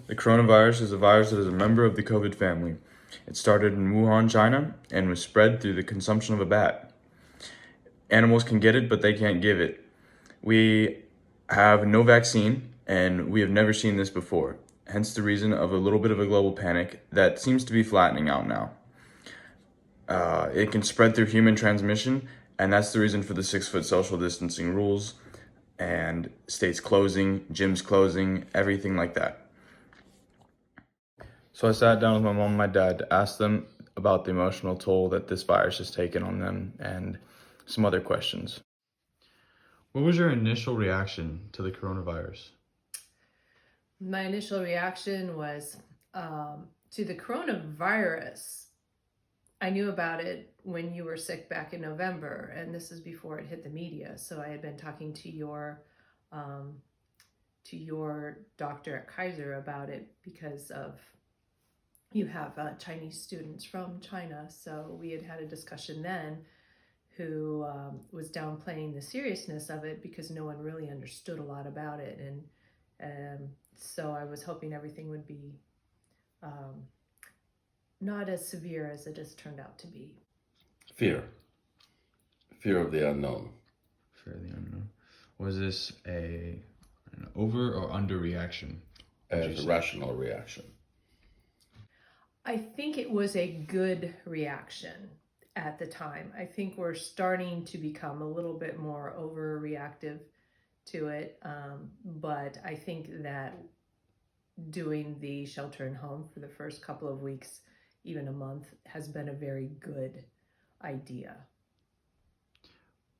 The coronavirus is a virus that is a member of the COVID family. It started in Wuhan, China, and was spread through the consumption of a bat. Animals can get it, but they can't give it. We have no vaccine, and we have never seen this before. Hence the reason of a little bit of a global panic that seems to be flattening out now. It can spread through human transmission, and that's the reason for the 6 foot social distancing rules and states closing, gyms closing, everything like that. So I sat down with my mom and my dad to ask them about the emotional toll that this virus has taken on them and some other questions. What was your initial reaction to the coronavirus? My initial reaction was to the coronavirus. I knew about it when you were sick back in November, and this is before it hit the media. So I had been talking to your doctor at Kaiser about it because of you have Chinese students from China. So we had a discussion then who was downplaying the seriousness of it because no one really understood a lot about it. And so I was hoping everything would be not as severe as it has turned out to be. Fear. Fear of the unknown. Fear of the unknown. Was this an over or under reaction? As a rational reaction. I think it was a good reaction at the time. I think we're starting to become a little bit more overreactive to it. But I think that doing the shelter in home for the first couple of weeks, even a month, has been a very good idea.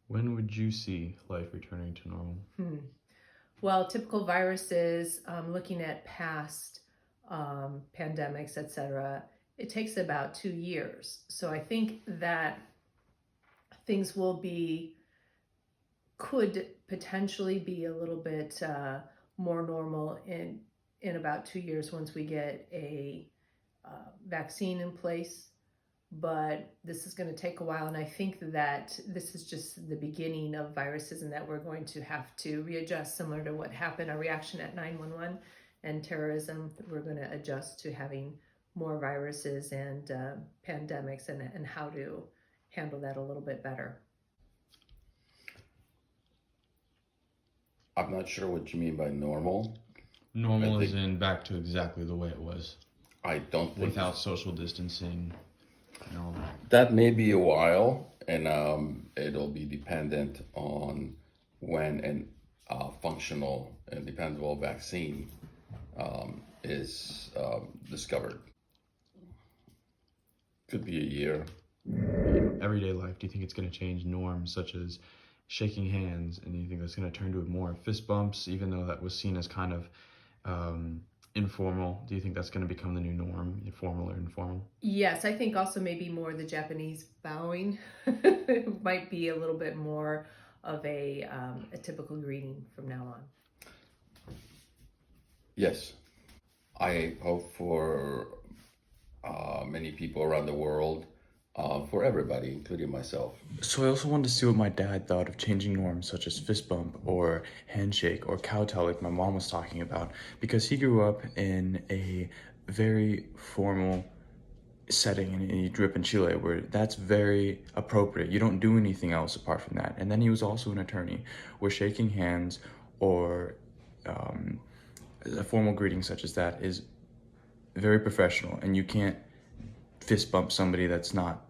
When would you see life returning to normal? Well, typical viruses, looking at past pandemics, etc., it takes about 2 years. So I think that things could potentially be a little bit more normal in about 2 years once we get a vaccine in place. But this is going to take a while, and I think that this is just the beginning of viruses and that we're going to have to readjust, similar to what happened, our reaction at 9/11 and terrorism. We're going to adjust to having more viruses and pandemics and how to handle that a little bit better. I'm not sure what you mean by normal. Normal is in back to exactly the way it was. I don't think without social distancing and all that. That may be a while, and it'll be dependent on when a functional and dependable vaccine is discovered. Could be a year. Everyday life, do you think it's going to change norms such as shaking hands, and do you think that's going to turn to more fist bumps, even though that was seen as kind of informal? Do you think that's going to become the new norm, formal or informal? Yes, I think also maybe more the Japanese bowing it might be a little bit more of a typical greeting from now on. Yes, I hope for many people around the world, for everybody, including myself. So I also wanted to see what my dad thought of changing norms such as fist bump or handshake or kowtow like my mom was talking about, because he grew up in a very formal setting and he grew up in Chile where that's very appropriate. You don't do anything else apart from that. And then he was also an attorney where shaking hands or a formal greeting such as that is very professional, and you can't fist bump somebody that's not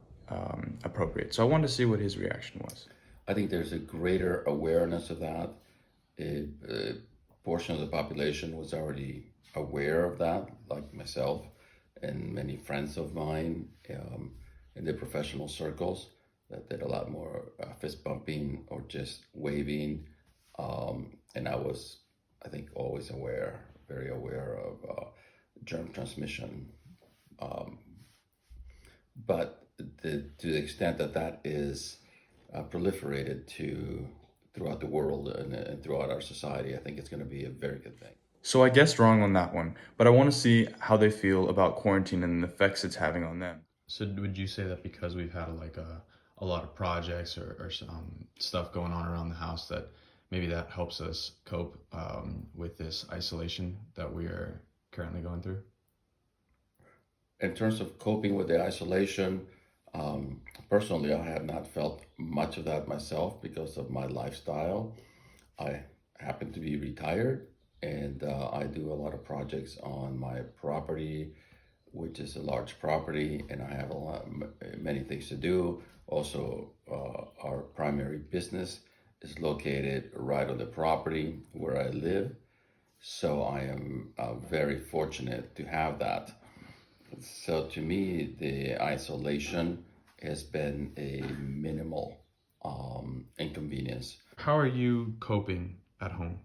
appropriate. So I wanted to see what his reaction was. I think there's a greater awareness of that. A portion of the population was already aware of that, like myself and many friends of mine in the professional circles that did a lot more fist bumping or just waving. And I was, I think, always aware, very aware of germ transmission. But to the extent that that is proliferated throughout the world and throughout our society, I think it's going to be a very good thing. So I guessed wrong on that one, but I want to see how they feel about quarantine and the effects it's having on them. So would you say that because we've had like a lot of projects or some stuff going on around the house that maybe that helps us cope with this isolation that we are currently going through? In terms of coping with the isolation, personally, I have not felt much of that myself because of my lifestyle. I happen to be retired, and I do a lot of projects on my property, which is a large property, and I have many things to do. Also, our primary business is located right on the property where I live, so I am very fortunate to have that. So to me, the isolation has been a minimal inconvenience. How are you coping at home?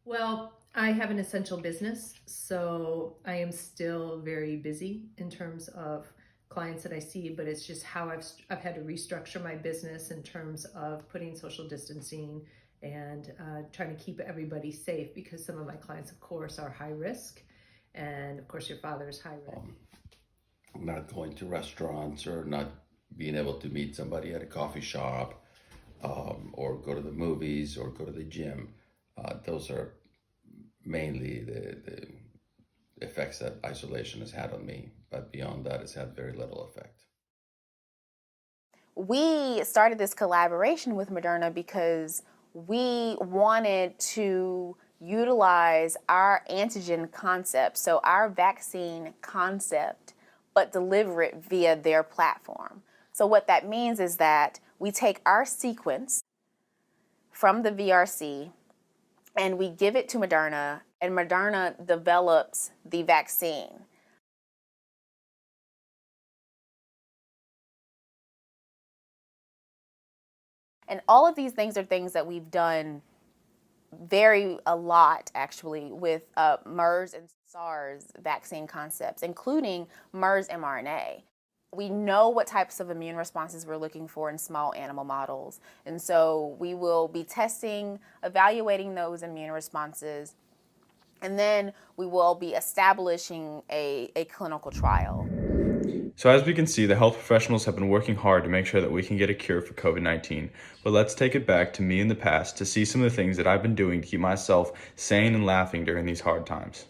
Well, I have an essential business, so I am still very busy in terms of clients that I see, but it's just how I've had to restructure my business in terms of putting social distancing and trying to keep everybody safe, because some of my clients, of course, are high risk, and of course your father is high risk. Not going to restaurants or not being able to meet somebody at a coffee shop, or go to the movies or go to the gym. Those are mainly the effects that isolation has had on me. But beyond that, it's had very little effect. We started this collaboration with Moderna because we wanted to utilize our antigen concept, so our vaccine concept, but deliver it via their platform. So what that means is that we take our sequence from the VRC and we give it to Moderna, and Moderna develops the vaccine. And all of these things are things that we've done a lot, actually, with MERS and SARS vaccine concepts, including MERS mRNA. We know what types of immune responses we're looking for in small animal models. And so we will be testing, evaluating those immune responses, and then we will be establishing a clinical trial. So as we can see, the health professionals have been working hard to make sure that we can get a cure for COVID-19. But let's take it back to me in the past to see some of the things that I've been doing to keep myself sane and laughing during these hard times.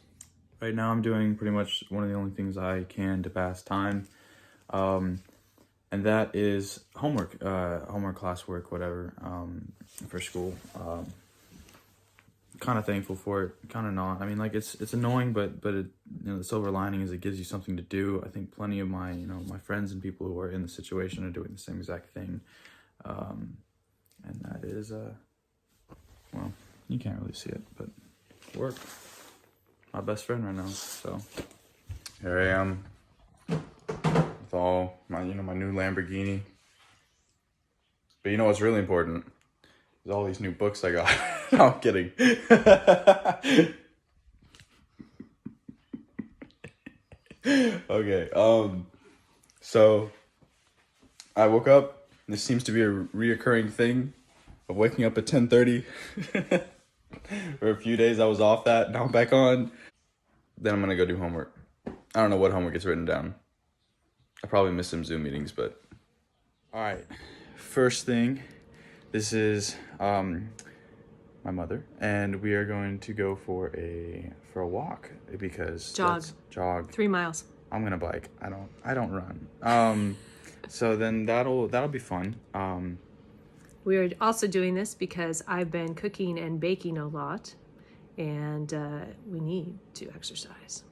Right now I'm doing pretty much one of the only things I can to pass time. And that is homework, classwork, whatever, for school. Kind of thankful for it, kind of not. I mean, like, it's annoying, but it, the silver lining is it gives you something to do. I think plenty of my, my friends and people who are in the situation are doing the same exact thing. And that is, well, you can't really see it, but work. My best friend right now, so here I am with all my, my new Lamborghini. But you know what's really important? Is all these new books I got. No, I'm kidding. Okay, so I woke up. This seems to be a reoccurring thing of waking up at 10:30. For a few days I was off that, now I'm back on. Then I'm gonna go do homework. I don't know what homework gets written down. I probably missed some Zoom meetings, but... Alright, first thing, this is my mother, and we are going to go for a walk because jog 3 miles. I'm gonna bike. I don't run. So then that'll be fun. We're also doing this because I've been cooking and baking a lot, and we need to exercise.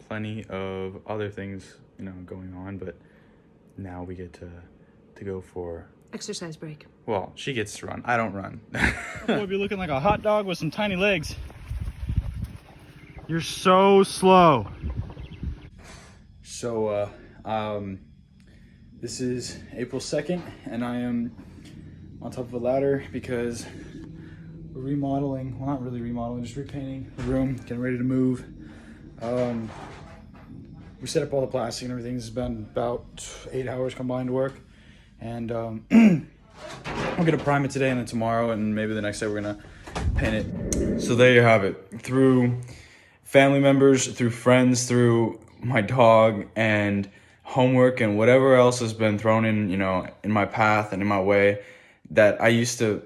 Plenty of other things, going on, but now we get to go for Exercise break. Well, she gets to run. I don't run. Boy, be looking like a hot dog with some tiny legs. You're so slow. So, this is April 2nd, and I am on top of a ladder because we're remodeling. Well, not really remodeling, just repainting the room, getting ready to move. We set up all the plastic and everything. It's been about 8 hours combined work. And we're gonna prime it today and then tomorrow, and maybe the next day we're gonna paint it. So there you have it. Through family members, through friends, through my dog, and homework, and whatever else has been thrown in, in my path and in my way that I used to,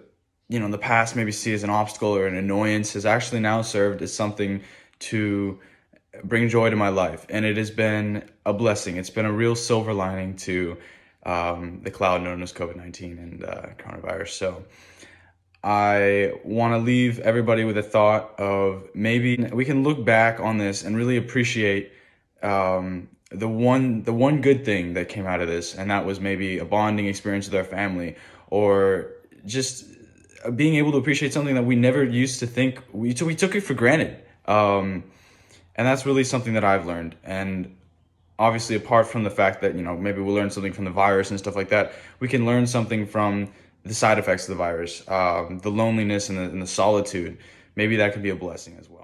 in the past maybe see as an obstacle or an annoyance, has actually now served as something to bring joy to my life. And it has been a blessing. It's been a real silver lining to the cloud known as COVID-19 and coronavirus. So I want to leave everybody with a thought of maybe we can look back on this and really appreciate the one good thing that came out of this, and that was maybe a bonding experience with our family, or just being able to appreciate something that we never used to think we took it for granted. And that's really something that I've learned. And obviously, apart from the fact that, maybe we'll learn something from the virus and stuff like that, we can learn something from the side effects of the virus, the loneliness and the solitude. Maybe that could be a blessing as well.